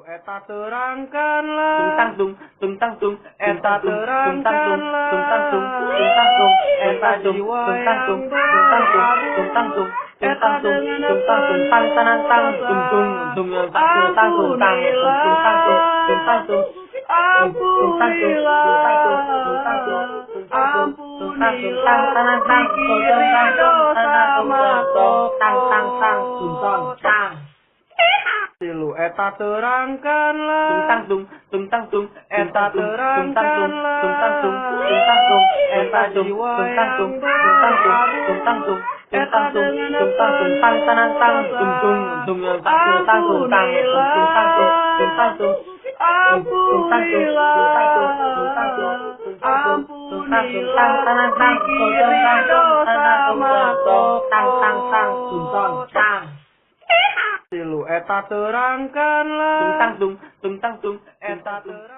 Eta terangkanlah tung tang tung Eta terangkanlah eta jiwa yang tung Eta dengan apa tang tanang tang tung tung tung tang tung tang Ampunilah dikiri dosa matok Silu eta terangkanlah tung tang tung Eta terangkanlah Eta jiwa yang Eta dengan apa tang tanang tang tung tung Ampunilah dikiri dosa matok Silu eta terangkanlah tung tang tung Eta terang